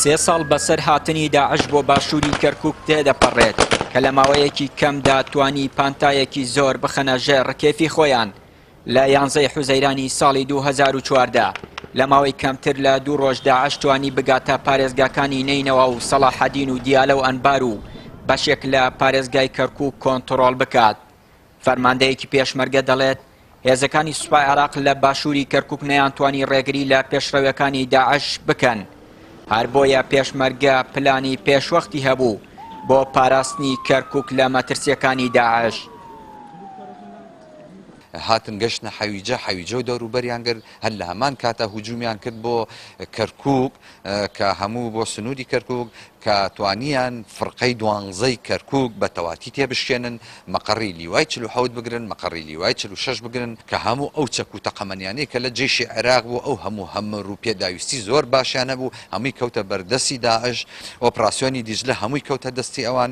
سێ ساڵ بەسەر هاتنی داعش بۆ باشووری کەرکووک تێدەپەڕێت کە لە ماوەیەکی کەمدا توانی پانتایەکی زۆر بخەنە ژێر ڕکێفی خۆیان لە 11 حوزەیرانی ساڵی 2014 لە ماوەی کەمتر لە 2 ڕۆژ داعش توانی بگاتە پارێزگاکانی نینەوە و سەلاحەدین و دیالە و ئەنبار و بەشێک لە پارێزگای کەرکووک کۆنتڕۆڵ بکات. فەرماندەیەکی پێشمەرگە دەڵێت هێزەکانی سوپای عێراق لە باشووری کەرکووک نەیانتوانی ڕێگری لە پێشڕەوەکانی داعش بکەن. هەر بۆیە پێشمەرگە پلانی پێشوەختی هەبوو بۆ پاراستنی کەرکووک لە مەترسیەکانی داعش. هاتن گەشتە حەویجە و دەوروبەریان کرد هەر لە هەمان کاتە هجوومیان کرد بۆ کەرکووک کە هەموو بۆ سنووری کەرکووک کە توانیان فڕقەی دوانزەی کەرکووک بە تەواتی تێبشکێنن مەقڕی لیوای 47 بگرن مەقڕی لیوای 46 بگرن کە هەموو ئەو چەک و تەقەمەنیانەی کە لە جێشی عێراق بوو ئەو هەموو هەمر و پێداویستی زۆر باشیانە بوو هەمووی کەوتە بەردەستی داعش ئۆپراسیۆنی دیجلە هەمووی کەوتە دەستی ئەوان.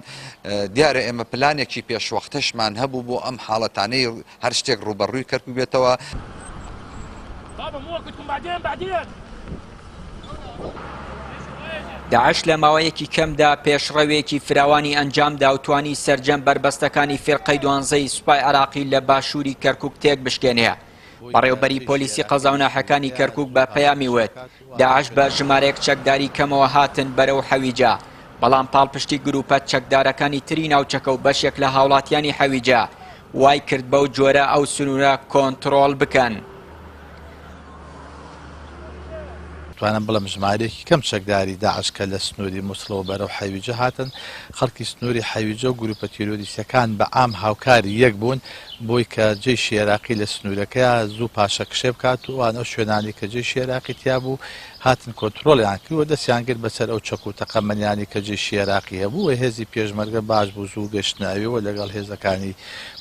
دیارە ئێمە پلانێکی پێشوەختەشمان هەبوو بۆ ئەم حاڵەتانەی هەر شتێک ڕوبەڕووی کەرکووک بێتەوە. داعش لە ماوەیەکی کەمدا پێشڕەوێکی فراوانی ئەنجامدا و توانی سەرجەم بربەستەکانی فێرقەی 12 سوپای عێراقی لە باشووری کەرکووک تێک بشکێنێ. بەڕێوەبەری پۆلیسی قەزا و ناحەکانی کەرکووک بە پەیامی وت داعش بە ژمارەیەک چەکداری کەمەوە هاتن بەرەو حەویجە، بەڵام پاڵپشتی گروپە چەکدارەکانی تری ناوچەکە و بەشێک لە هاوڵاتیانی حەویجە وای کرد بەو جۆرە ئەو سنوورە کۆنتڕۆڵ بکەن. توانم بڵم ژمارەیەکی کەم چەکداری داعش کە لە سنووری مووسڵەوە بەرەو حەویجە هاتن. خەڵکی سنووری حەویجە و گروپە تیرۆریستەکان بە ئام هاوکاری یەک بوون بۆی کە جێشی عێراقی لە سنوورەکە زوو پاشە کشێ بکات و ئەو شوێنانی کە جێشی عێراقی تیا بوو هاتن کۆنتڕۆڵیان کردووە دەستیان کرد بەسەر ئەو چەک و تەقەمەنیانی کە جێشی عێراقی هەبوو. هێزی پێشمەرگە باش بوو زوو گەشتناویەوە لەگەڵ هێزەکانی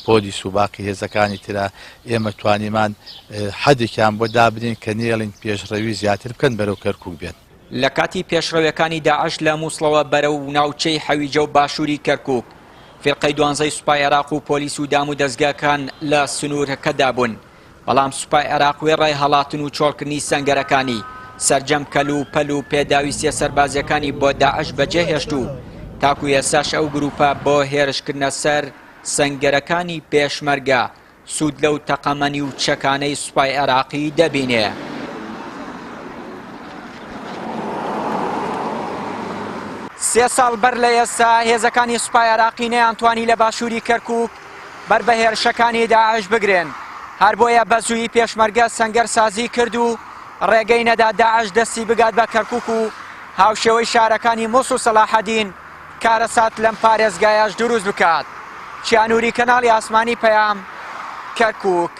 پۆلیس و باقی هێزەکانی ترا ئێمە توانیمان حەدێکیان بۆ دابنین کە نێڵین پێشڕەوی زیاتر بکەن بەرەو کەرکووک بێن. لە کاتی پێشڕەوەکانی داعش لە مووسڵەوە بەرەو ناوچەی حەویجە و باشووری کەرکووک فێرقەی 12 سوپای عێراق و پۆلیس و دام و دەستگاکان لە سنوورەکەدا بوون، بەڵام سوپای عێراق وێڕای هەڵاتن و چۆڵکردنی سەنگەرەکانی سەرجەم کەل و پەل و پێداویستیە سەربازیەکانی بۆ داعش بەجێهێشت و تاکو ئێساش ئەو گروپە بۆ هێرشکردنە سەر سەنگەرەکانی پێشمەرگە سوود لەو تەقەمەنی و چەکانەی سوپای عێراقی دەبینێ. سێ ساڵ بەر لە ئێستا هێزەکانی سوپای عێراقی نەیانتوانی لە باشووری کەرکووک بەر بە هێرشەکانی داعش بگرێن. هەر بۆیە بە زوویی پێشمەرگە سەنگەر سازی کرد و ڕێگەی نەدا داعش دەستی بگات بە کەرکووک و هاوشێوەی شارەکانی مووس و سەلاحەدین کارەسات لەم پارێزگایەش دروست بکات. چیانووری کەناڵی ئاسمانی پەیام، کەرکووک.